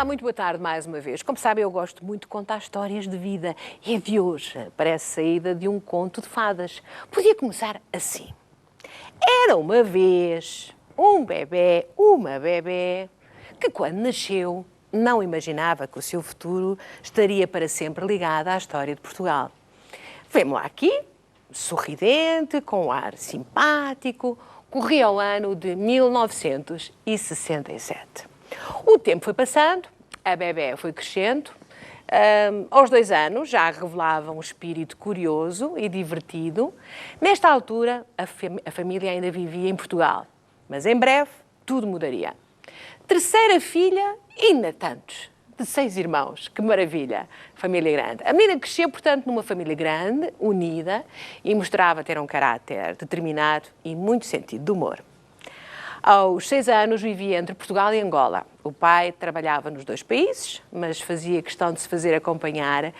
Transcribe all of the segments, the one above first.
muito boa tarde mais uma vez. Como sabem, eu gosto muito de contar histórias de vida e a de hoje parece saída de um conto de fadas. Podia começar assim. Era uma vez um bebê, uma bebê, que quando nasceu não imaginava que o seu futuro estaria para sempre ligado à história de Portugal. Vemo-la aqui, sorridente, com um ar simpático, corria o ano de 1967. O tempo foi passando, a bebé foi crescendo. Aos 2 anos já revelava um espírito curioso e divertido. Nesta altura, a família ainda vivia em Portugal, mas em breve tudo mudaria. Terceira filha, ainda tantos, de 6 irmãos. Que maravilha! Família grande. A menina cresceu, portanto, numa família grande, unida, e mostrava ter um caráter determinado e muito sentido de humor. Aos 6 anos vivia entre Portugal e Angola. O pai trabalhava nos 2 países, mas fazia questão de se fazer acompanhar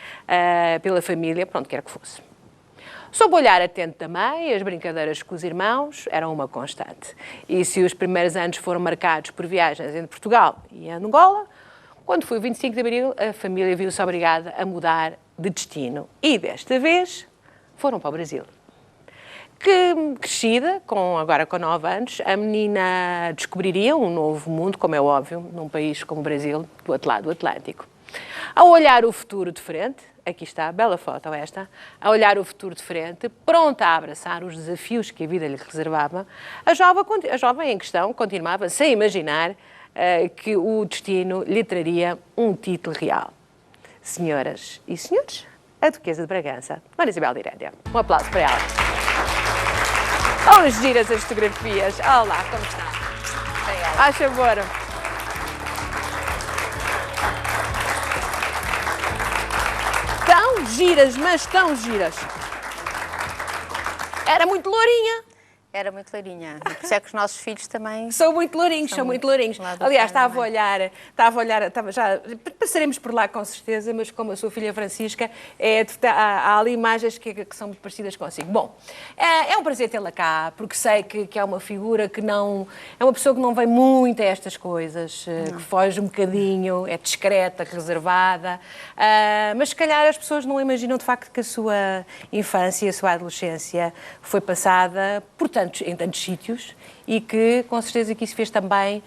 pela família, para onde quer que fosse. Sob o olhar atento da mãe, as brincadeiras com os irmãos eram uma constante. E se os primeiros anos foram marcados por viagens entre Portugal e Angola, quando foi o 25 de Abril, a família viu-se obrigada a mudar de destino. E desta vez foram para o Brasil. Que, crescida, agora com 9 anos, a menina descobriria um novo mundo, como é óbvio, num país como o Brasil, do outro lado do Atlântico. Ao olhar o futuro de frente, aqui está, bela foto esta, a olhar o futuro de frente, pronta a abraçar os desafios que a vida lhe reservava, a jovem em questão continuava sem imaginar que o destino lhe traria um título real. Senhoras e senhores, a Duquesa de Bragança, Maria Isabel de Herédia. Um aplauso para ela. Olha, giras as fotografias. Olá, como está? À favor. Tão giras, mas tão giras. Era muito lourinha. Era muito lourinha. Por isso é que os nossos filhos também... São muito lourinhos, são muito lourinhos. Aliás, estava a olhar, já passaremos por lá com certeza, mas como a sua filha Francisca, há ali imagens que são muito parecidas consigo. Bom, é um prazer tê-la cá, porque sei que é uma figura que não... É uma pessoa que não vem muito a estas coisas, que foge um bocadinho, é discreta, reservada, mas se calhar as pessoas não imaginam de facto que a sua infância e a sua adolescência foi passada em tantos sítios e que, com certeza, que isso fez também,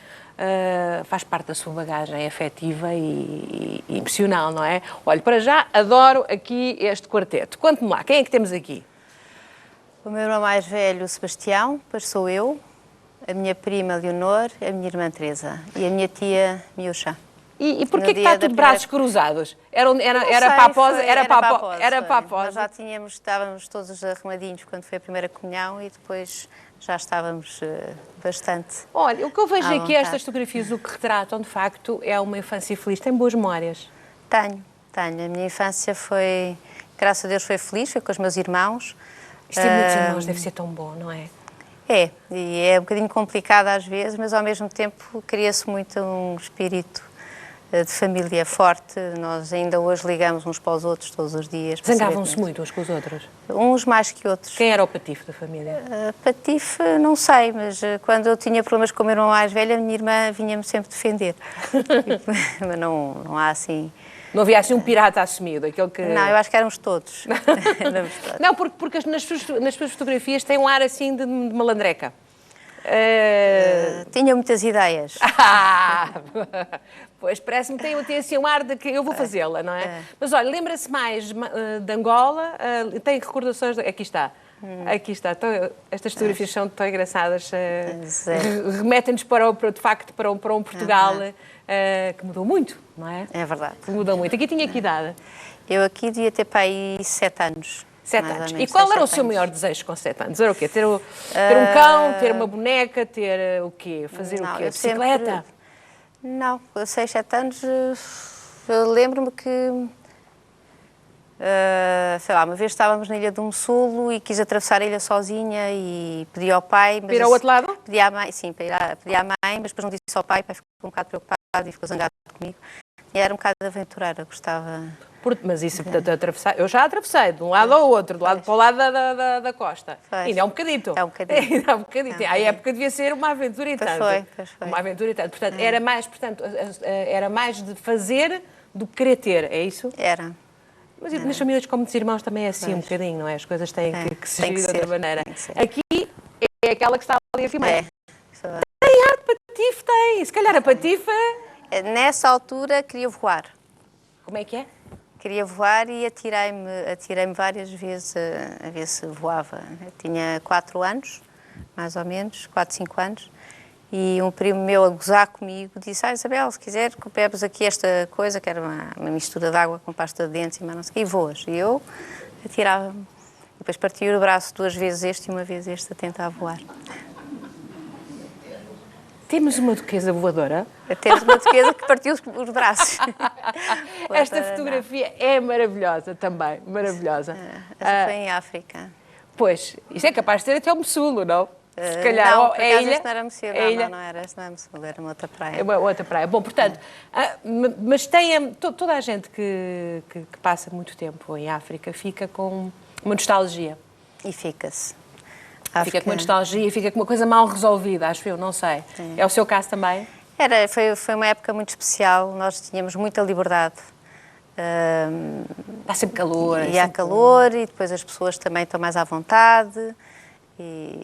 faz parte da sua bagagem afetiva e emocional, não é? Olha, para já, adoro aqui este quarteto. Conte-me lá, quem é que temos aqui? O meu irmão mais velho, o Sebastião, depois sou eu, a minha prima Leonor, a minha irmã Teresa e a minha tia Miúcha. E porquê que está tudo de braços cruzados? Era para a pose? Era para a pose. Nós já estávamos todos arrumadinhos quando foi a primeira comunhão e depois já estávamos bastante. Olha, o que eu vejo aqui, estas fotografias, o que retratam, de facto, é uma infância feliz. Tem boas memórias? Tenho. A minha infância foi, graças a Deus, foi feliz, foi com os meus irmãos. Isto tem muitos irmãos, deve ser tão bom, não é? E é um bocadinho complicado às vezes, mas ao mesmo tempo cria-se muito um espírito de família forte. Nós ainda hoje ligamos uns para os outros todos os dias. Zangavam-se muito uns com os outros? Uns mais que outros. Quem era o patife da família? Patife, não sei, mas quando eu tinha problemas com o meu irmão mais velho, a minha irmã vinha-me sempre defender. Mas não há assim... Não havia assim um pirata assumido, aquele que... Não, eu acho que éramos todos. Não, porque nas suas fotografias tem um ar assim de malandreca. Tinha muitas ideias. Pois, parece-me que tem assim um ar de que eu vou fazê-la, não é? Mas olha, lembra-se mais de Angola? Tem recordações... Aqui está. Aqui está. Estas fotografias são tão engraçadas. Remetem-nos de facto para um Portugal que mudou muito, não é? É verdade. Que mudou muito. Aqui tinha que idade? Eu aqui devia ter para aí 7 anos. 7 anos. E qual era o seu maior desejo com 7 anos? Era o quê? Ter um cão, ter uma boneca, ter o quê? Fazer o quê? Bicicleta? Não, com 6, 7 anos eu lembro-me que, sei lá, uma vez estávamos na Ilha do Mossulo e quis atravessar a ilha sozinha e pedi ao pai... Para ir ao outro lado? Pedi à mãe, sim, pedi à mãe, mas depois não disse ao pai, o pai ficou um bocado preocupado e ficou zangado comigo. E era um bocado aventureira, gostava Mas isso, portanto, atravessar, eu já atravessei de um lado ao outro, do lado para o lado da costa. Pois. Ainda é um bocadito. É um bocadinho. Ainda é um bocadito. À época devia ser uma aventura e tanto. Pois foi. Uma aventura e tanto. Portanto, era mais de fazer do que querer ter, é isso? Era. Mas nas famílias com muitos irmãos também é assim um bocadinho, não é? As coisas têm que se gerir de outra maneira. Aqui é aquela que está ali a filmar. Tem arte patife, tem. Se calhar a patifa... Nessa altura queria voar. Como é que é? Queria voar e atirei-me várias vezes a ver se voava. Eu tinha 4 anos, mais ou menos, 4, 5 anos, e um primo meu a gozar comigo disse: Isabel, se quiser, bebes aqui esta coisa, que era uma mistura de água com pasta de dentes e mais não sei o quê, e voas. E eu atirava-me. Depois parti o braço 2 vezes este e uma vez este a tentar voar. Temos uma duquesa voadora. Temos uma duquesa que partiu os braços. Esta fotografia é maravilhosa também, maravilhosa. Essa foi em África. Pois, isso é capaz de ter até um Messulo, não? Se calhar, não, por acaso este não era Messulo, não era, este não é Messulo, era uma outra praia. É uma outra praia. Bom, portanto, mas toda a gente que passa muito tempo em África fica com uma nostalgia. E fica-se. Fica com uma nostalgia, fica com uma coisa mal resolvida, acho eu, não sei. Sim. É o seu caso também? Foi uma época muito especial, nós tínhamos muita liberdade. Há sempre calor. E há calor, e depois as pessoas também estão mais à vontade. E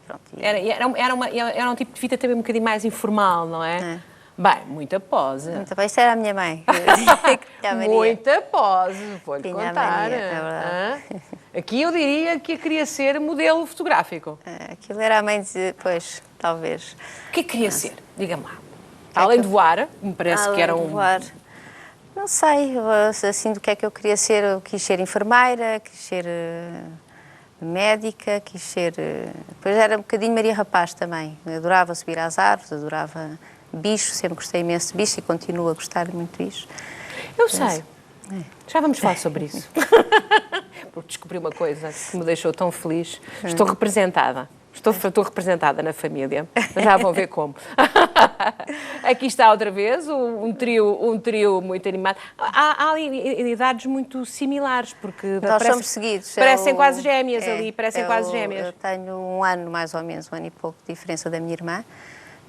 pronto. Era um tipo de vida também um bocadinho mais informal, não é? Bem, muita pose. Isso era a minha mãe. Muita pose, vou-lhe contar. Maria, é verdade. Aqui eu diria que queria ser modelo fotográfico. Aquilo era a mãe de... Pois, talvez. O que é que queria ser? Diga-me lá. Além de voar, me parece que era um... voar. Não sei, assim, do que é que eu queria ser. Eu quis ser enfermeira, quis ser médica, quis ser... Depois era um bocadinho Maria Rapaz também. Eu adorava subir às árvores, adorava bichos, sempre gostei imenso de bichos e continuo a gostar muito de bichos. Eu sei. Já vamos falar sobre isso. Porque descobri uma coisa que me deixou tão feliz. Estou representada. Estou representada na família. Já vão ver como. Aqui está outra vez um trio muito animado. Há ali idades muito similares, porque nós somos seguidos. Parecem quase gêmeas ali, parecem quase gêmeas. Eu tenho um ano, mais ou menos, um ano e pouco de diferença da minha irmã.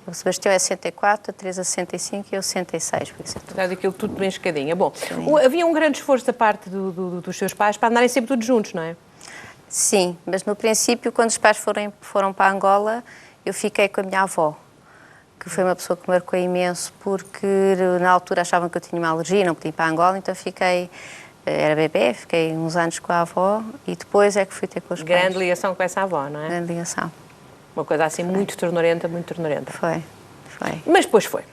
O Sebastião é 64, a Teresa 65 e eu 66. Portanto, aquilo tudo bem escadinha. Bom, havia um grande esforço da parte dos seus pais para andarem sempre todos juntos, não é? Sim, mas no princípio, quando os pais foram para Angola, eu fiquei com a minha avó, que foi uma pessoa que me marcou imenso, porque na altura achavam que eu tinha uma alergia, não podia ir para Angola, então era bebê, fiquei uns anos com a avó e depois é que fui ter com os pais. Grande ligação com essa avó, não é? Grande ligação. Uma coisa assim muito ternurenta, muito ternurenta. Foi. Mas depois foi.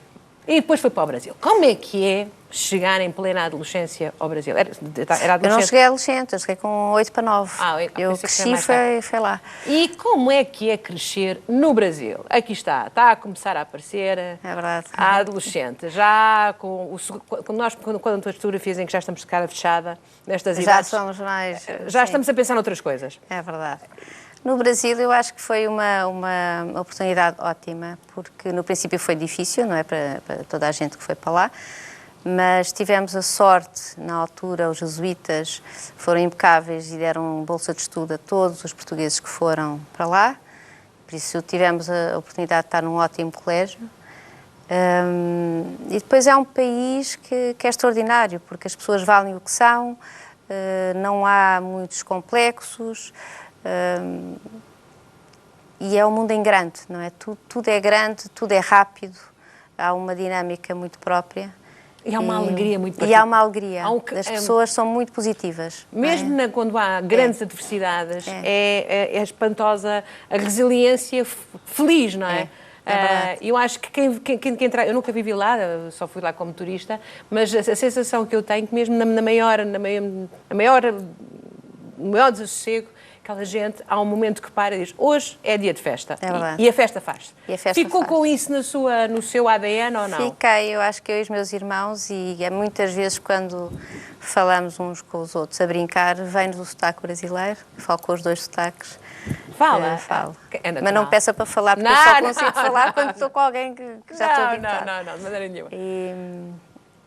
E depois foi para o Brasil. Como é que é chegar em plena adolescência ao Brasil? Era adolescente? Eu não cheguei adolescente, eu cheguei com 8 para 9. Eu cresci e foi lá. E como é que é crescer no Brasil? Aqui está a começar a aparecer. É verdade. A adolescente, já quando as fotografias em que já estamos de cara fechada, nestas idades... Já somos mais... Já estamos a pensar noutras coisas. É verdade. No Brasil eu acho que foi uma oportunidade ótima, porque no princípio foi difícil, não é, para toda a gente que foi para lá, mas tivemos a sorte, na altura os jesuítas foram impecáveis e deram bolsa de estudo a todos os portugueses que foram para lá, por isso tivemos a oportunidade de estar num ótimo colégio. E depois é um país que é extraordinário, porque as pessoas valem o que são, não há muitos complexos, e é um mundo em grande, não é? Tudo é grande, tudo é rápido, há uma dinâmica muito própria. E há uma alegria muito particular. E há uma alegria, as pessoas são muito positivas. Mesmo quando há grandes adversidades, é espantosa a resiliência feliz, não é? Eu acho que quem entrar, eu nunca vivi lá, só fui lá como turista, mas a sensação que eu tenho que mesmo no maior desassossego, aquela gente, há um momento que para e diz, hoje é dia de festa. E a festa faz. Ficou com isso no seu ADN ou não? Fiquei, eu acho que eu e os meus irmãos, e muitas vezes quando falamos uns com os outros a brincar, vem-nos o sotaque brasileiro, falo com os 2 sotaques. Fala? Falo. Mas não me peça para falar, porque eu só consigo falar quando estou com alguém que já estou habituada. Não, de maneira nenhuma.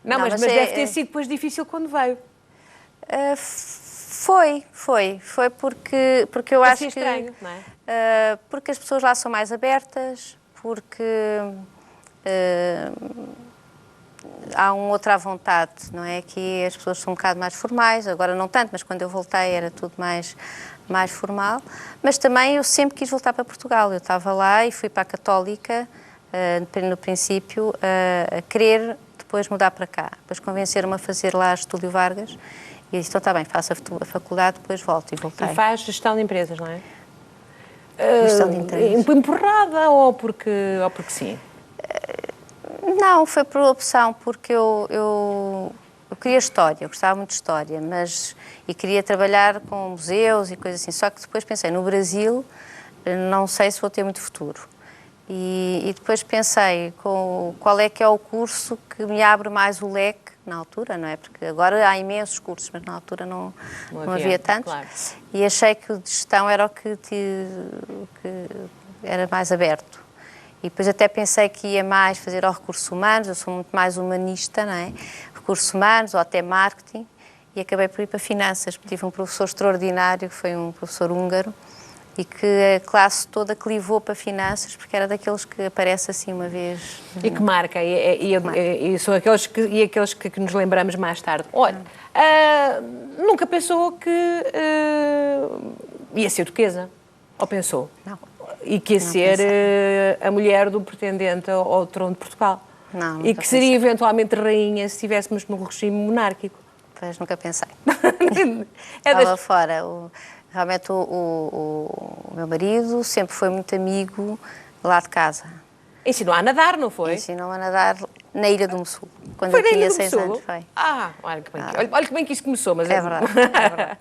Mas deve ter sido depois difícil quando veio. Foi porque eu acho que... estranho, não é? Porque as pessoas lá são mais abertas, porque há outra vontade, não é? Aqui as pessoas são um bocado mais formais, agora não tanto, mas quando eu voltei era tudo mais formal. Mas também eu sempre quis voltar para Portugal. Eu estava lá e fui para a Católica, no princípio, a querer depois mudar para cá. Depois convenceram-me a fazer lá Getúlio Vargas e disse, então está bem, faço a faculdade, depois volto, e voltei. E faz gestão de empresas, não é? Gestão de empresas. Empurrada ou porque sim? Não, foi por opção, porque eu queria história, eu gostava muito de história, e queria trabalhar com museus e coisas assim, só que depois pensei, no Brasil, não sei se vou ter muito futuro. E depois pensei, qual é que é o curso que me abre mais o leque, na altura, não é? Porque agora há imensos cursos, mas na altura não havia tantos. Claro. E achei que o de gestão era o que era mais aberto. E depois até pensei que ia mais fazer aos recursos humanos, eu sou muito mais humanista, não é? Recursos humanos ou até marketing, e acabei por ir para finanças. Tive um professor extraordinário, que foi um professor húngaro, e que a classe toda clivou para finanças, porque era daqueles que aparece assim uma vez. E que marca, e são aqueles que nos lembramos mais tarde. Olha, nunca pensou que ia ser duquesa? Ou pensou? Não. E que ia ser a mulher do pretendente ao trono de Portugal? Não, e que seria eventualmente rainha se estivéssemos num regime monárquico? Pois, nunca pensei. Estava fora. Realmente o meu marido sempre foi muito amigo lá de casa. Ensinou a nadar, não foi? Ensinou a nadar na Ilha do Messul, quando foi eu tinha 6 anos. Foi. Olha que bem que isso começou, mas é verdade. É verdade.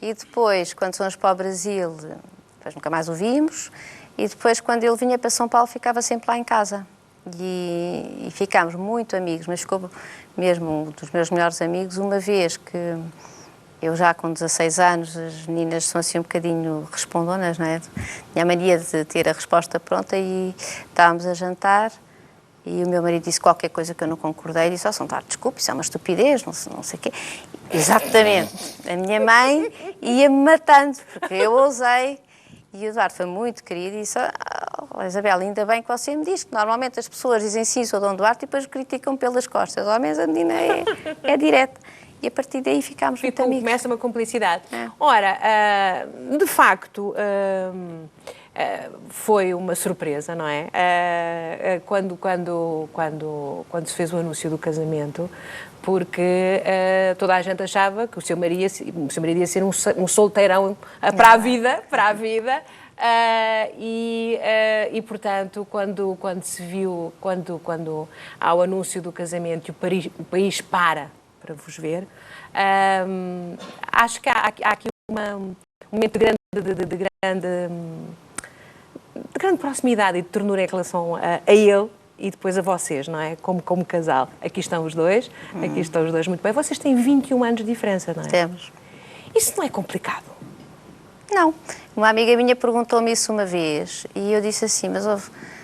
E depois, quando fomos para o Brasil, depois nunca mais o vimos, e depois, quando ele vinha para São Paulo, ficava sempre lá em casa. E ficámos muito amigos, mas ficou mesmo um dos meus melhores amigos, uma vez que eu já com 16 anos, as meninas são assim um bocadinho respondonas, não é? Tinha a mania de ter a resposta pronta e estávamos a jantar e o meu marido disse qualquer coisa que eu não concordei e disse, desculpe, isso é uma estupidez, não sei o quê. Exatamente. A minha mãe ia-me matando, porque eu ousei. E o Eduardo foi muito querido e disse, Isabel, ainda bem que você me diz, que normalmente as pessoas dizem sim, sou Dom Duarte, e depois criticam pelas costas. Ao menos a menina é direta. E a partir daí ficámos muito amigos. Começa uma cumplicidade. Ora, de facto, foi uma surpresa, não é? Quando se fez o anúncio do casamento, porque toda a gente achava que o seu marido ia ser um solteirão para a vida. E portanto, quando se viu, quando há o anúncio do casamento e o país para vos ver, acho que há aqui um momento de grande proximidade e de ternura em relação a ele e depois a vocês, não é? Como casal. Aqui estão os dois muito bem. Vocês têm 21 anos de diferença, não é? Temos. Isso não é complicado? Não. Uma amiga minha perguntou-me isso uma vez e eu disse assim, mas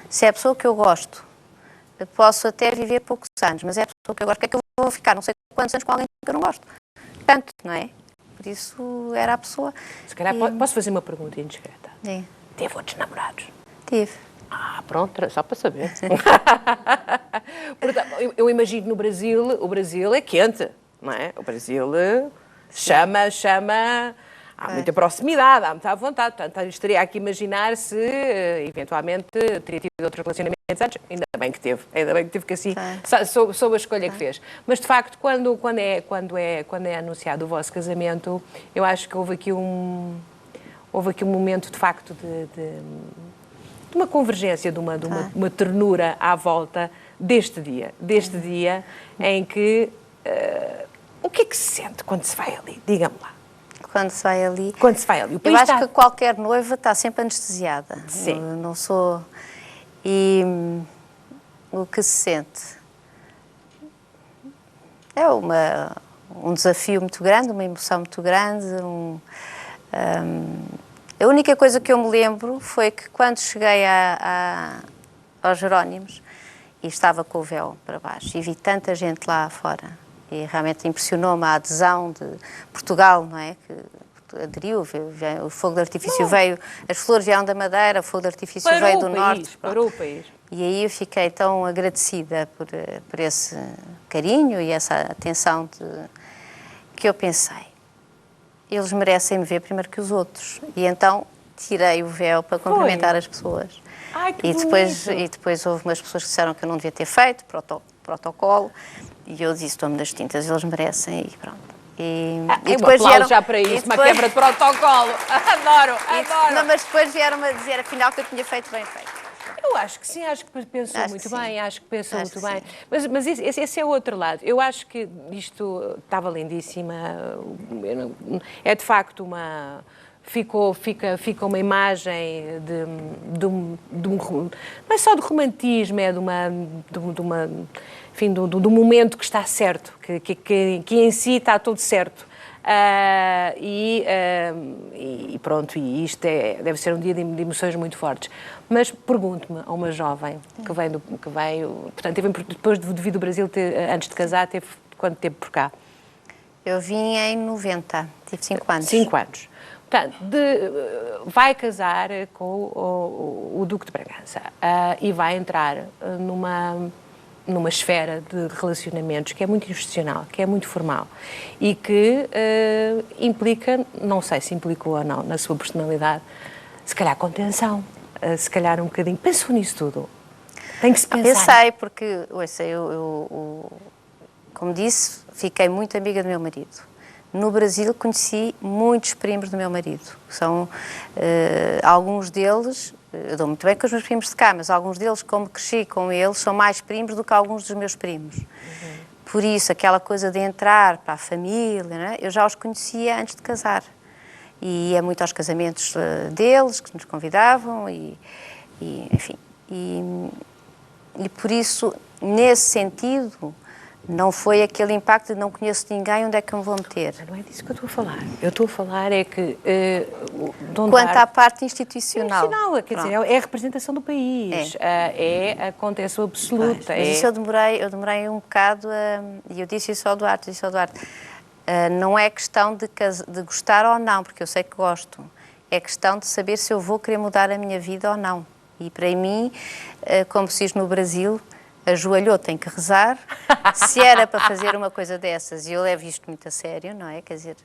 se é a pessoa que eu gosto, posso até viver poucos anos, mas é a pessoa que eu gosto, porque é que eu vou ficar não sei quantos anos com alguém que eu não gosto? Tanto, não é? Por isso era a pessoa. Se calhar posso fazer uma pergunta indiscreta? Sim. Teve outros namorados? Tive. Pronto, era só para saber. Portanto, eu imagino no Brasil, o Brasil é quente, não é? O Brasil chama, há muita proximidade, há muita vontade. Portanto, eu estaria aqui a imaginar se, eventualmente, teria tido outros relacionamentos antes. Ainda bem que teve que assim, soube a escolha que fez. Mas, de facto, quando é anunciado o vosso casamento, eu acho que houve aqui um momento, de facto, de uma convergência, de uma ternura à volta deste dia em que... o que é que se sente quando se vai ali? Diga-me lá. Quando se vai ali? Eu acho que qualquer noiva está sempre anestesiada. Sim. Não sou... E o que se sente? É um desafio muito grande, uma emoção muito grande, a única coisa que eu me lembro foi que quando cheguei aos Jerónimos e estava com o véu para baixo e vi tanta gente lá fora E realmente impressionou-me a adesão de Portugal, não é? Que aderiu, o fogo de artifício veio, as flores vieram da Madeira, o fogo de artifício veio do norte. Parou o país. E aí eu fiquei tão agradecida por esse carinho e essa atenção que eu pensei, eles merecem me ver primeiro que os outros. E então tirei o véu para cumprimentar as pessoas. Ai, que e depois houve umas pessoas que disseram que eu não devia ter feito protocolo, e eu disse, tome das tintas, eles merecem, e pronto. E depois vieram já para isso, uma quebra de protocolo. Adoro. Não, mas depois vieram-me a dizer, afinal, que eu tinha feito bem feito. Eu acho que sim, acho que pensou muito bem. Mas esse é o outro lado. Eu acho que isto estava lindíssima. É de facto uma... Fica uma imagem não é só de romantismo, é de um momento que está certo, que em si está tudo certo. E pronto, e isto deve ser um dia de emoções muito fortes. Mas pergunto-me a uma jovem que veio, portanto, depois de vir do Brasil, antes de casar, teve quanto tempo por cá? Eu vim em 90, tive 5 anos. 5 anos. Portanto, vai casar com o Duque de Bragança e vai entrar numa esfera de relacionamentos que é muito institucional, que é muito formal e que implica, não sei se implicou ou não na sua personalidade, se calhar contenção, se calhar um bocadinho. Pensou nisso tudo? Tem que se pensar. Pensei, porque, ouça, eu, como disse, fiquei muito amiga do meu marido. No Brasil conheci muitos primos do meu marido. São alguns deles, eu dou muito bem com os meus primos de cá, mas alguns deles, como cresci com eles, são mais primos do que alguns dos meus primos. Por isso, aquela coisa de entrar para a família, não é? Eu já os conhecia antes de casar. E ia muito aos casamentos deles, que nos convidavam, enfim. E por isso, nesse sentido, não foi aquele impacto de não conheço ninguém, onde é que eu me vou meter? Não é disso que eu estou a falar. Eu estou a falar é que... Quanto à parte institucional. Quer dizer, é a representação do país, é a contenção absoluta. Mas isso eu demorei um bocado, e eu disse isso ao Duarte, não é questão de gostar ou não, porque eu sei que gosto. É questão de saber se eu vou querer mudar a minha vida ou não. E para mim, como se diz no Brasil, ajoelhou, tem que rezar. Se era para fazer uma coisa dessas, e eu levo isto muito a sério, não é? Quer dizer,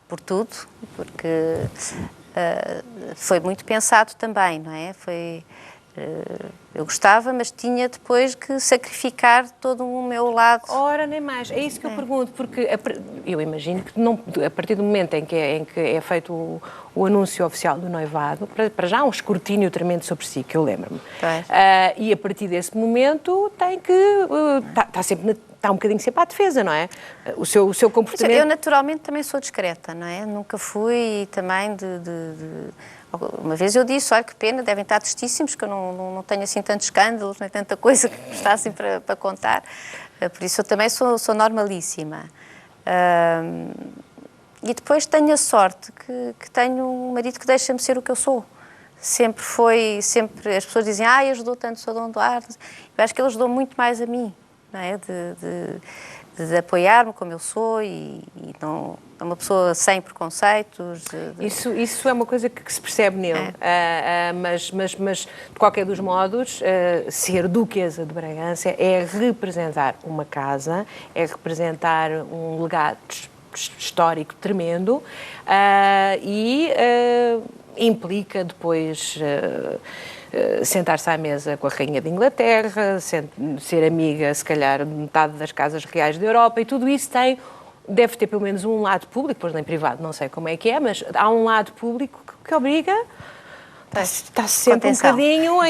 por tudo, porque foi muito pensado também, não é? Eu gostava, mas tinha depois que sacrificar todo o meu lado. Ora, nem mais. É isso que eu pergunto, porque eu imagino que a partir do momento em que é feito o anúncio oficial do noivado, para já há um escrutínio tremendo sobre si, que eu lembro-me. E a partir desse momento tem que... Está um bocadinho sempre à defesa, não é? O seu comportamento... Eu naturalmente também sou discreta, não é? Nunca fui também Uma vez eu disse, olha que pena, devem estar tristíssimos, que eu não tenho assim tantos escândalos, nem tanta coisa que está assim para contar. Por isso eu também sou normalíssima. E depois tenho a sorte que tenho um marido que deixa-me ser o que eu sou. Sempre as pessoas dizem, ajudou tanto o Sr. Dom Duarte. Eu acho que ele ajudou muito mais a mim, não é? De apoiar-me como eu sou e não é uma pessoa sem preconceitos. Isso é uma coisa que se percebe nele, mas de qualquer dos modos, ser duquesa de Bragança é representar uma casa, é representar um legado histórico tremendo e implica depois... sentar-se à mesa com a Rainha de Inglaterra, ser amiga, se calhar, de metade das casas reais da Europa, e tudo isso deve ter pelo menos um lado público, depois nem privado, não sei como é que é, mas há um lado público que obriga, está sempre contenção. Um bocadinho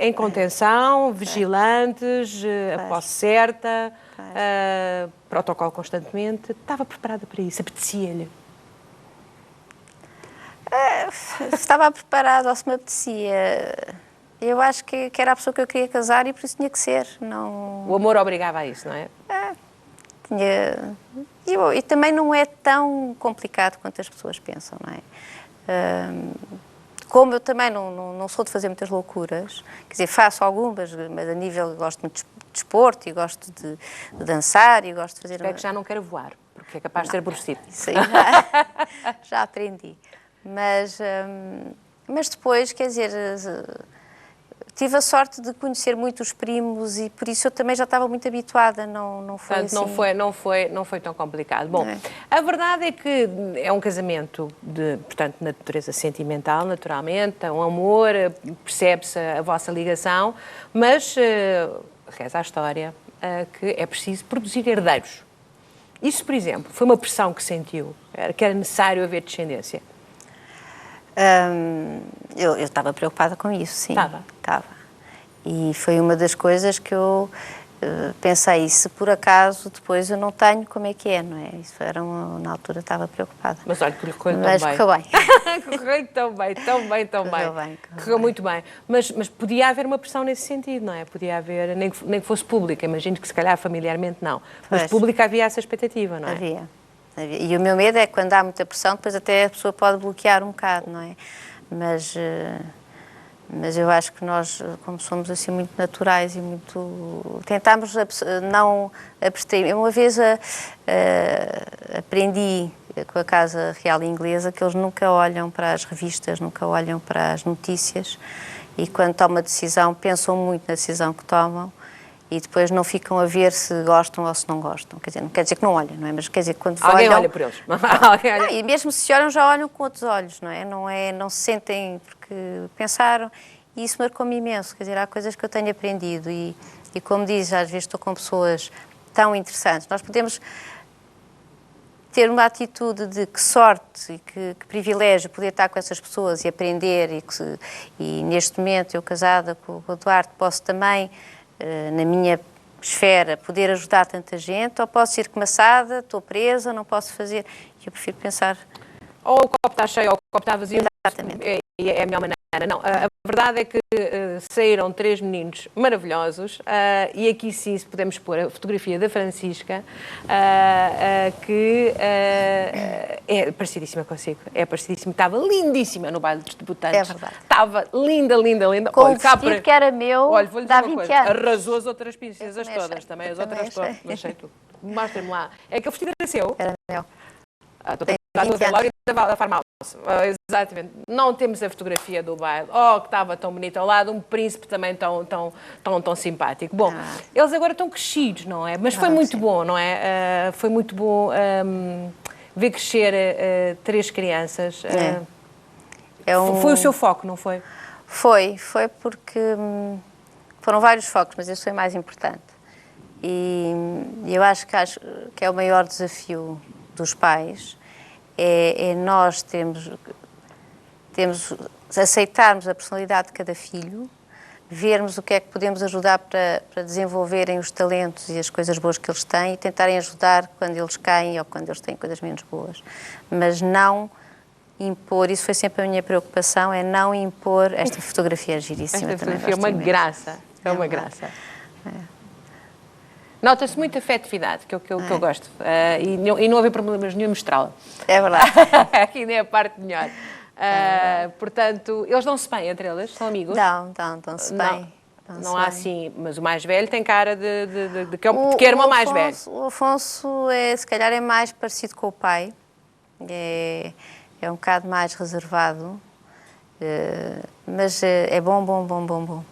em contenção, vigilantes, a posse certa, protocolo constantemente. Estava preparada para isso, apetecia-lhe? Estava preparada, ou se me apetecia. Eu acho que era a pessoa que eu queria casar e por isso tinha que ser. Não... O amor obrigava a isso, não é? E também não é tão complicado quanto as pessoas pensam, não é? como eu também não sou de fazer muitas loucuras, quer dizer, faço algumas, mas a nível, gosto muito de desporto e gosto de dançar e gosto de fazer... Espero que já não quero voar, porque é capaz de ser aborrecido. Isso aí já aprendi. Mas depois, quer dizer, tive a sorte de conhecer muito os primos e por isso eu também já estava muito habituada, não foi Portanto, assim... não foi tão complicado. Bom, a verdade é que é um casamento de, portanto, natureza sentimental, naturalmente, é um amor, percebe-se a vossa ligação, mas reza a história que é preciso produzir herdeiros. Isso, por exemplo, foi uma pressão que sentiu, que era necessário haver descendência? Eu estava preocupada com isso, sim. Estava. E foi uma das coisas que eu pensei, se por acaso depois eu não tenho, como é que é, não é? Isso era na altura estava preocupada. Mas olha, que lhe correu tão bem. Correu bem. Correu muito bem. Mas podia haver uma pressão nesse sentido, não é? Podia haver, nem que fosse pública, imagino que se calhar familiarmente não. Mas pública havia essa expectativa, não é? Havia. E o meu medo é que quando há muita pressão, depois até a pessoa pode bloquear um bocado, não é? Mas eu acho que nós, como somos assim muito naturais e muito... Tentámos não abstrair. Eu uma vez aprendi com a Casa Real Inglesa que eles nunca olham para as revistas, nunca olham para as notícias e quando tomam a decisão, pensam muito na decisão que tomam e depois não ficam a ver se gostam ou se não gostam. Quer dizer, não quer dizer que não olhem, não é? Mas quer dizer que quando alguém olham... olha por eles. Não, e mesmo se olham, já olham com outros olhos, não é? Não se sentem porque pensaram... E isso marcou-me imenso, quer dizer, há coisas que eu tenho aprendido e como diz, às vezes estou com pessoas tão interessantes. Nós podemos ter uma atitude de que sorte e que privilégio poder estar com essas pessoas e aprender e neste momento, eu casada com o Eduardo, posso também, na minha esfera, poder ajudar tanta gente, ou posso ir começada, estou presa, não posso fazer. Eu prefiro pensar... Ou o copo está cheio ou o copo está vazio. Exatamente. É a melhor maneira. Não, a verdade é que saíram 3 meninos maravilhosos e aqui sim, se podemos pôr a fotografia da Francisca, que é parecidíssima consigo. É parecidíssima. Estava lindíssima no baile dos debutantes. É verdade. Estava linda. Com o vestido que era meu, olha, vou-lhe dá dizer uma 20 coisa. anos. Arrasou as outras princesas todas. Achei. Também as outras todas. Achei tudo. Mostra-me lá. É que o vestido era seu. Era meu. Estou a ver logo da farmácia. Exatamente. Não temos a fotografia do baile. Oh, que estava tão bonito ao lado, um príncipe também tão simpático. Bom, eles agora estão crescidos, não é? Mas foi muito bom, não é? Foi muito bom ver crescer 3 crianças. Foi o seu foco, não foi? Foi porque foram vários focos, mas esse foi mais importante. E eu acho que é o maior desafio dos pais, é nós aceitarmos a personalidade de cada filho, vermos o que é que podemos ajudar para desenvolverem os talentos e as coisas boas que eles têm e tentarem ajudar quando eles caem ou quando eles têm coisas menos boas. Mas não impor, isso foi sempre a minha preocupação, é não impor. Esta fotografia é giríssima. Esta fotografia é uma graça. É uma graça. Nota-se muita afetividade, que é o que eu gosto. E não haver problemas nenhum mostrá-la. É verdade. Aqui nem a parte melhor. Portanto, eles dão-se bem entre eles? São amigos? Dão-se bem. Não há assim, mas o mais velho tem cara de que era o mais velho. O Afonso, se calhar, é mais parecido com o pai. É um bocado mais reservado. Mas é bom.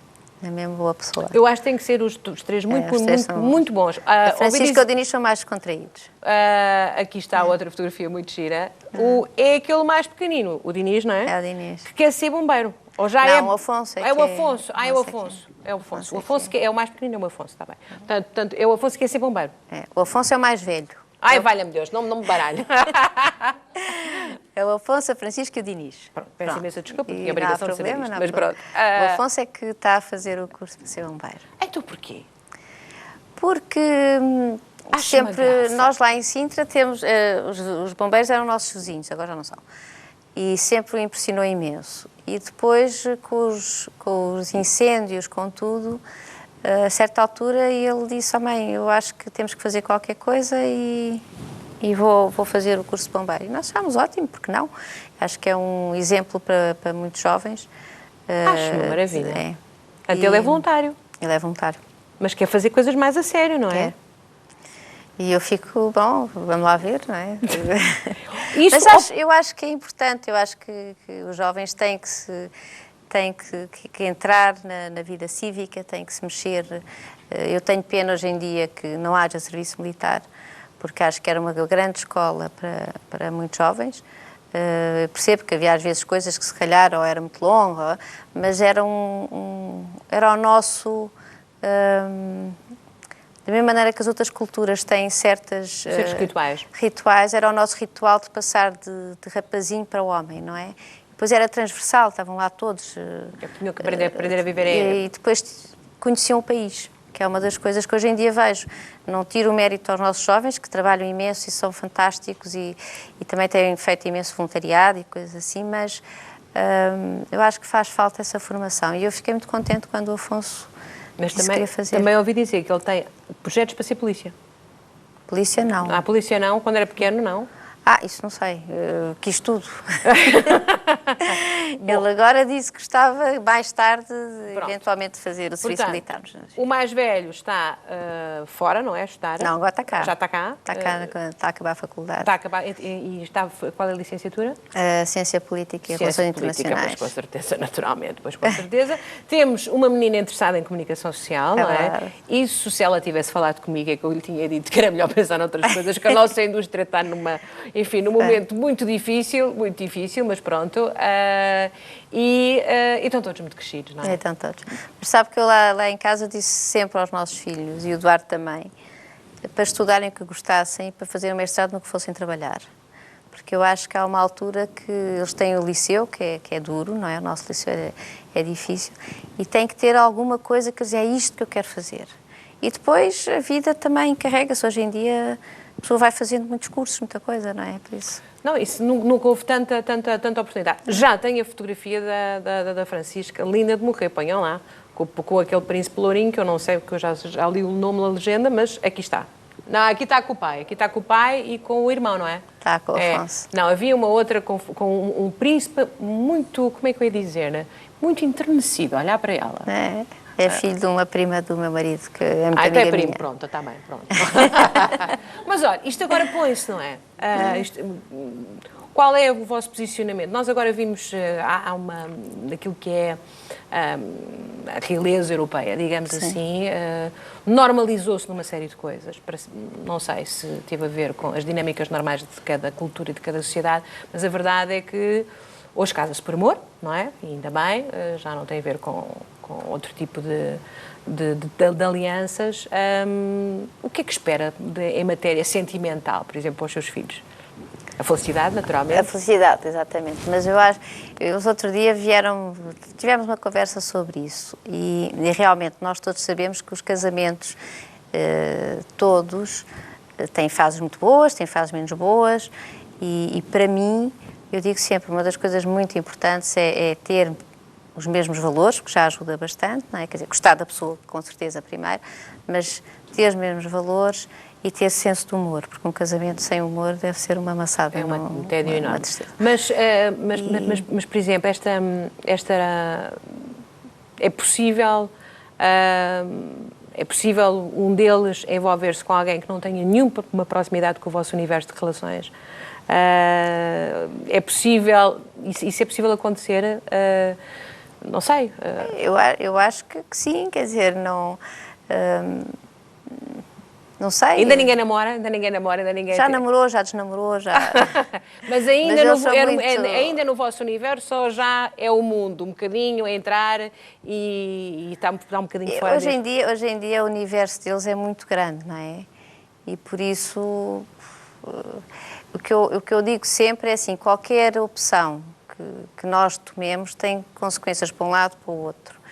É mesmo boa pessoa. Eu acho que tem que ser os 3 muito bons. A Francisca e o Dinis são mais descontraídos. Aqui está outra fotografia muito gira. É aquele mais pequenino, o Dinis, não é? É o Dinis. Que quer ser bombeiro. Ou já não, o Afonso é o Afonso. É o Afonso. É o Afonso. O Afonso que é o mais pequenino, é o Afonso, está bem. Portanto, é o Afonso que quer ser bombeiro. O Afonso é o mais velho. Ai, valha-me Deus, não me baralho. É o Afonso, a Francisca e o Dinis. Peço imensa desculpa, tinha a obrigação de saber isto, mas pronto. O Afonso é que está a fazer o curso para ser bombeiro. Então porquê? Porque sempre, nós lá em Sintra temos, os bombeiros eram nossos vizinhos, agora já não são. E sempre o impressionou imenso. E depois, com os incêndios, com tudo, a certa altura ele disse: mãe, eu acho que temos que fazer qualquer coisa e e vou fazer o curso de bombeiro. E nós achámos ótimo, porque não? Acho que é um exemplo para muitos jovens. Acho uma maravilha. É. Até ele é voluntário. Ele é voluntário. Mas quer fazer coisas mais a sério, não é? Quer. E eu fico, bom, vamos lá ver, não é? Isso, eu acho que é importante, eu acho que os jovens têm que entrar na vida cívica, têm que se mexer. Eu tenho pena hoje em dia que não haja serviço militar, porque acho que era uma grande escola para muitos jovens. Percebo que havia às vezes coisas que se calhar ou era muito longa, mas era era o nosso... da mesma maneira que as outras culturas têm certos rituais, era o nosso ritual de passar de rapazinho para o homem, não é? Depois era transversal, estavam lá todos. Tinham que aprender a viver e depois conheciam o país, que é uma das coisas que hoje em dia vejo. Não tiro o mérito aos nossos jovens, que trabalham imenso e são fantásticos e também têm feito imenso voluntariado e coisas assim, mas eu acho que faz falta essa formação. E eu fiquei muito contente quando o Afonso disse que queria fazer. Também ouvi dizer que ele tem projetos para ser polícia. Polícia não. Polícia não, quando era pequeno não. Isso não sei, quis tudo. Ele agora disse que gostava, mais tarde, eventualmente, de fazer o serviço militar. O mais velho está fora, não é? A estudar? Não, agora está cá. Já está cá? Está a acabar a faculdade. Está a acabar. E está, qual é a licenciatura? Ciência Política e Relações Internacionais. Pois, com certeza, naturalmente. Pois, com certeza. Temos uma menina interessada em comunicação social, não é? Isso, se ela tivesse falado comigo, é que eu lhe tinha dito que era melhor pensar noutras coisas, que a nossa indústria está num momento muito difícil, mas pronto. E estão todos muito crescidos, não é? Estão todos. Mas sabe que eu lá em casa disse sempre aos nossos filhos, e o Eduardo também, para estudarem o que gostassem e para fazerem o mestrado no que fossem trabalhar. Porque eu acho que há uma altura que eles têm o liceu, que é duro, não é? O nosso liceu é difícil, e têm que ter alguma coisa que é isto que eu quero fazer. E depois a vida também encarrega-se. Hoje em dia a pessoa vai fazendo muitos cursos, muita coisa, não é? Por isso... Não, isso nunca houve tanta oportunidade. Já tenho a fotografia da Francisca, linda de morrer, ponham lá, com aquele príncipe lourinho, que eu não sei, porque eu já li o nome na legenda, mas aqui está. Não, aqui está com o pai e com o irmão, não é? Está com o Afonso. Não, havia uma outra com um príncipe muito, como é que eu ia dizer, né? Muito enternecido, olhar para ela. É filho de uma prima do meu marido, que é muito amiga é primo, minha. Pronto, está bem, pronto. Mas olha, isto agora põe-se, não é? Qual é o vosso posicionamento? Nós agora vimos, daquilo que é a realeza europeia, digamos assim, normalizou-se numa série de coisas. Não sei se teve a ver com as dinâmicas normais de cada cultura e de cada sociedade, mas a verdade é que hoje casa-se por amor, não é? E ainda bem, já não tem a ver com outro tipo de alianças. O que é que espera em matéria sentimental, por exemplo, para os seus filhos? A felicidade, naturalmente? A felicidade, exatamente. Mas eu acho... Os outro dia tivemos uma conversa sobre isso e realmente nós todos sabemos que os casamentos todos têm fases muito boas, têm fases menos boas e para mim, eu digo sempre, uma das coisas muito importantes é ter os mesmos valores, que já ajuda bastante, não é? Quer dizer, gostar da pessoa, com certeza, primeiro, mas ter os mesmos valores e ter senso de humor, porque um casamento sem humor deve ser uma amassada. É um tédio enorme. Mas, por exemplo, é possível um deles envolver-se com alguém que não tenha nenhuma proximidade com o vosso universo de relações? É possível, isso é possível acontecer? Não sei. Eu acho que sim, quer dizer, não sei. Ainda ninguém namora, Já namorou, já desnamorou, já... Mas ainda no vosso universo só já é o mundo, um bocadinho a entrar e está um bocadinho fora hoje em dia o universo deles é muito grande, não é? E por isso o que eu digo sempre é assim, qualquer opção que nós tomemos tem consequências para um lado para o outro.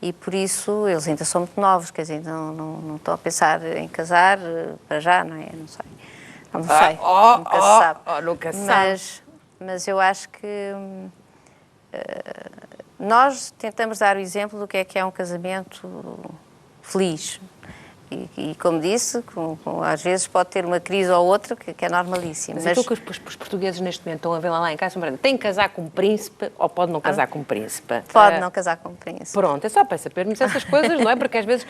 E por isso eles ainda são muito novos, quer dizer, não estão a pensar em casar para já, não é? Não sei. Nunca se sabe. Nunca se sabe. Mas eu acho que nós tentamos dar o exemplo do que é um casamento feliz. E como disse, às vezes pode ter uma crise ou outra que é normalíssima. Mas aquilo que os portugueses neste momento estão a ver lá em casa, tem que casar com um príncipe ou pode não casar com um príncipe? Pode não casar com um príncipe. Pronto, é só para sabermos essas coisas, não é? Porque às vezes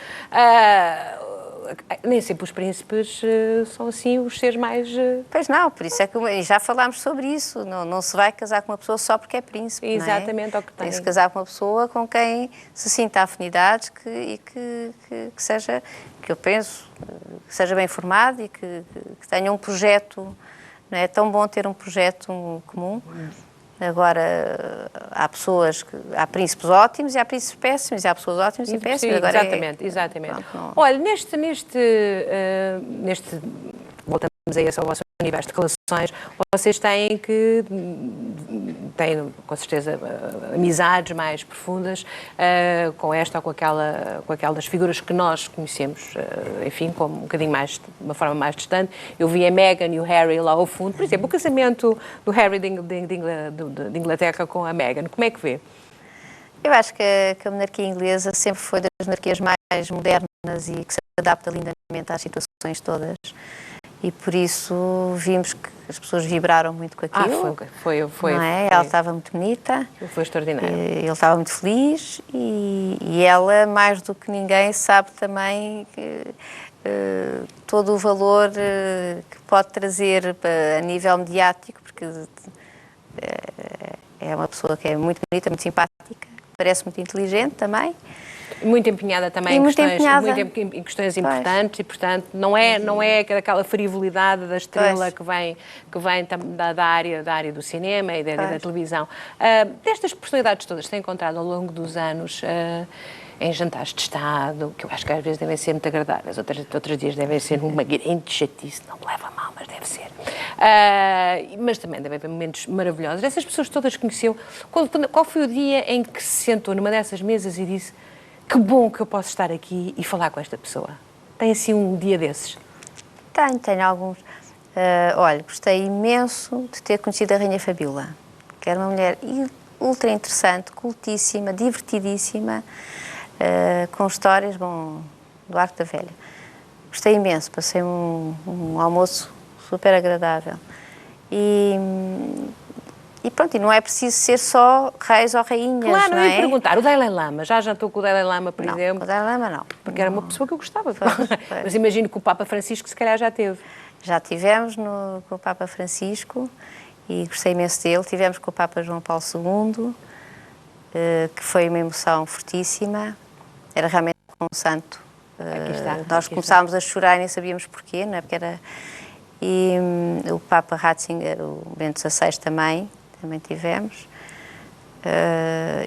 nem sempre os príncipes são assim os seres mais... Pois não, por isso é que já falámos sobre isso. Não se vai casar com uma pessoa só porque é príncipe. Exatamente, não é? ao que tem. Tem-se casar com uma pessoa com quem se sinta afinidades e que seja, que eu penso, que seja bem formado e que tenha um projeto. Não é tão bom ter um projeto comum. Agora, há príncipes ótimos e há príncipes péssimos, e há pessoas ótimas e péssimas. Sim, agora exatamente. Pronto, não... Olha, neste voltamos a esse ao vosso universo de relações, vocês têm com certeza amizades mais profundas com esta ou com aquelas figuras que nós conhecemos, enfim, como um bocadinho mais, de uma forma mais distante. Eu vi a Meghan e o Harry lá ao fundo, por exemplo, o casamento do Harry de Inglaterra com a Meghan, como é que vê? Eu acho que a monarquia inglesa sempre foi das monarquias mais modernas e que se adapta lindamente às situações todas. E por isso vimos que as pessoas vibraram muito com aquilo. Foi. Não é? Ela estava muito bonita. Foi extraordinário. Ele estava muito feliz e ela, mais do que ninguém, sabe também todo o valor que pode trazer a nível mediático, porque é uma pessoa que é muito bonita, muito simpática, parece muito inteligente também. Muito empenhada também em questões importantes e, portanto, não é aquela frivolidade da estrela que vem da área do cinema e da televisão. Destas personalidades todas que tem encontrado ao longo dos anos em jantares de Estado, que eu acho que às vezes devem ser muito agradáveis, outros dias devem ser uma grande chatice, não me leva a mal, mas deve ser. Mas também devem haver momentos maravilhosos. Essas pessoas todas conheceu. Qual foi o dia em que se sentou numa dessas mesas e disse: que bom que eu posso estar aqui e falar com esta pessoa? Tem assim um dia desses? Tenho alguns. Olha, gostei imenso de ter conhecido a Rainha Fabiola, que era uma mulher ultra interessante, cultíssima, divertidíssima, com histórias, do Arco da Velha. Gostei imenso, passei um almoço super agradável. E pronto, e não é preciso ser só reis ou rainhas, claro, não é? Eu ia perguntar, o Dalai Lama, já jantou com o Dalai Lama, por exemplo? Não, o Dalai Lama não. Porque era uma pessoa que eu gostava. Mas imagino que o Papa Francisco se calhar já teve. Já tivemos com o Papa Francisco e gostei imenso dele. Tivemos com o Papa João Paulo II, que foi uma emoção fortíssima. Era realmente um santo. Nós começámos a chorar e nem sabíamos porquê, não é? Porque era... E o Papa Ratzinger, o Bento XVI também tivemos.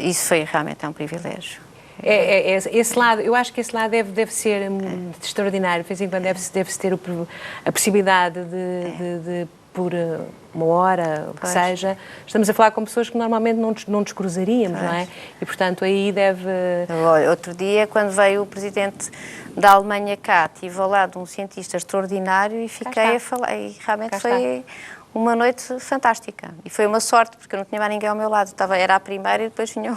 Isso foi realmente um privilégio. Esse lado, eu acho que esse lado deve ser extraordinário. De vez em quando deve-se ter a possibilidade de por uma hora, o que seja, estamos a falar com pessoas que normalmente não nos cruzaríamos, não é? E, portanto, aí deve... Outro dia, quando veio o presidente da Alemanha cá, estive ao lado de um cientista extraordinário e fiquei a falar. E realmente foi uma noite fantástica. E foi uma sorte, porque eu não tinha mais ninguém ao meu lado. Era a primeira e depois vinha...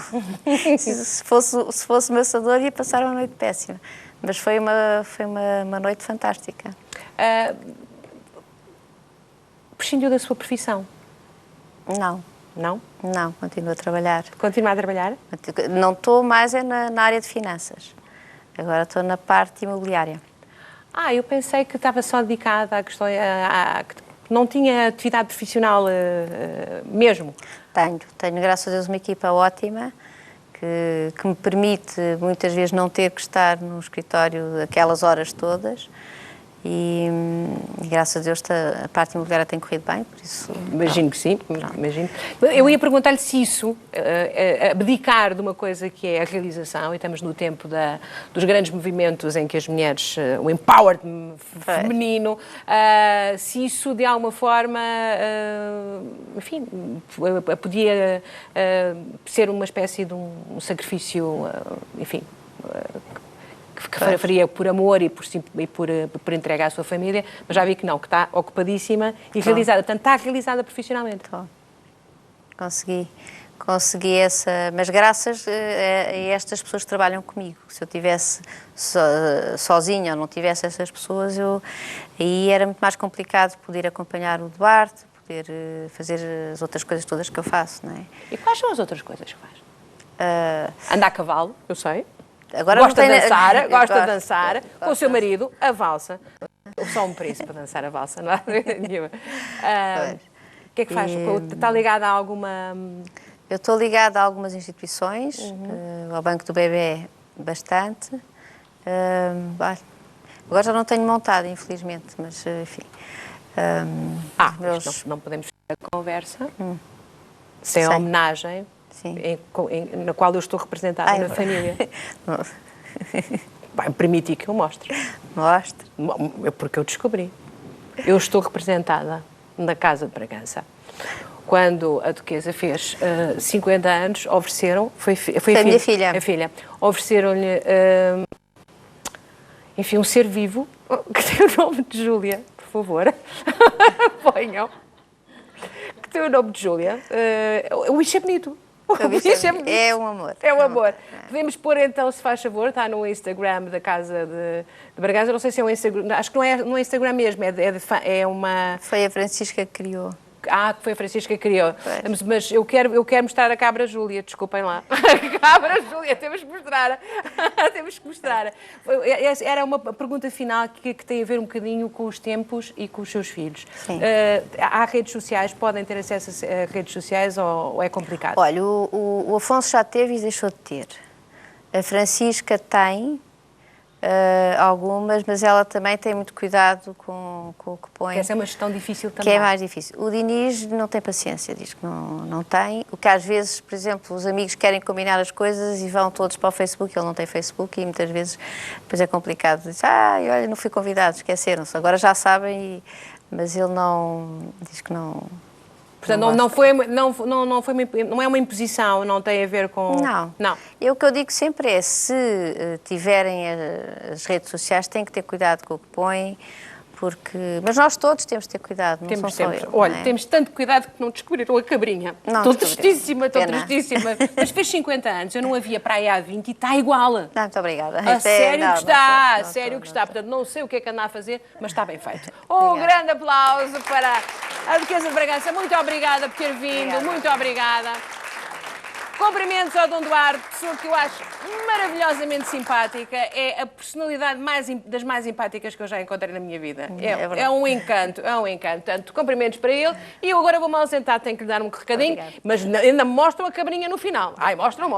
se fosse maçador, ia passar uma noite péssima. Mas foi uma noite fantástica. Prescindiu da sua profissão? Não. Não? Não, continuo a trabalhar. Continua a trabalhar? Não estou mais na área de finanças. Agora estou na parte imobiliária. Eu pensei que estava só dedicada à questão... que não tinha atividade profissional mesmo. Tenho, graças a Deus, uma equipa ótima que me permite muitas vezes não ter que estar no escritório aquelas horas todas. E graças a Deus a parte imobiliária tem corrido bem, por isso... Imagino que sim, imagino. Eu ia perguntar-lhe se isso, abdicar de uma coisa que é a realização, e estamos no tempo dos grandes movimentos em que as mulheres, o empowerment feminino, se isso de alguma forma, enfim, podia ser uma espécie de um sacrifício, enfim... que faria por amor e por entrega à sua família, mas já vi que não, que está ocupadíssima e realizada. Portanto, está realizada profissionmente. Consegui consegui essa, mas graças a estas pessoas que trabalham comigo. Se eu tivesse sozinha ou não tivesse essas pessoas, aí era muito mais complicado poder acompanhar o Duarte, poder fazer as outras coisas todas que eu faço, não é? E quais são as outras coisas que faz? Andar a cavalo, eu sei. Agora Gosta de não tenho- dançar, Eu gosta de gosto, dançar. gosto Com o seu de marido, a valsa. Só um príncipe para dançar a valsa, não há dúvida nenhuma. O que é que faz? Está ligada a alguma... Eu estou ligada a algumas instituições, ao Banco do Bebé bastante. Agora já não tenho montado, infelizmente, mas enfim. Isto não podemos ter a conversa sem a Sei. homenagem Sim. na qual eu estou representada na família. Vai permitir que eu mostre. Mostre. Porque eu descobri. Eu estou representada na Casa de Bragança. Quando a Duquesa fez 50 anos, ofereceram... Foi a minha filha. A filha. Ofereceram-lhe, enfim, um ser vivo, que tem o nome de Júlia, por favor. Ponham. Que tem o nome de Júlia. O bicho é bonito. O bicho é bonito. É um amor. É um amor. Podemos pôr então, se faz favor, está no Instagram da Casa de Bragança. Não sei se é um Instagram, acho que não é no Instagram mesmo, é uma... Foi a Francisca que criou. Que foi a Francisca que criou. Mas eu quero mostrar a cabra Júlia, desculpem lá. A cabra Júlia, temos que mostrar. Temos que mostrar. Era uma pergunta final que tem a ver um bocadinho com os tempos e com os seus filhos. Sim. Há redes sociais, podem ter acesso a redes sociais ou é complicado? Olha, o Afonso já teve e deixou de ter. A Francisca tem algumas, mas ela também tem muito cuidado com o que põe. Essa é uma gestão difícil também. Que é mais difícil. O Diniz não tem paciência, diz que não tem. O que às vezes, por exemplo, os amigos querem combinar as coisas e vão todos para o Facebook, ele não tem Facebook e muitas vezes depois é complicado. Diz, olha, não fui convidado, esqueceram-se. Agora já sabem, mas ele diz que não... Portanto, não é uma imposição, não tem a ver com... Não. O que eu digo sempre é, se tiverem as redes sociais, têm que ter cuidado com o que põem, porque... Mas nós todos temos de ter cuidado, não Temos são sempre. só eu. Olha, não é? temos tanto cuidado que não descobriram a cabrinha. Não Estou descobriram. tristíssima. Mas fez 50 anos, eu não havia para aí há 20 e está igual. Muito obrigada. A sério que está, Não sério que estou. está. Portanto, não sei o que é que anda a fazer, mas está bem feito. Um grande aplauso para a Duquesa de Bragança. Muito obrigada por ter vindo, Obrigada. muito obrigada. Cumprimentos ao Dom Duarte, pessoa que eu acho maravilhosamente simpática. É a personalidade das mais simpáticas que eu já encontrei na minha vida. verdade. É um encanto, é um encanto. Portanto, cumprimentos para ele. E eu agora vou-me ausentar, tenho que lhe dar um recadinho. Obrigada. Mas ainda me mostram a cabrinha no final. Ai, mostram.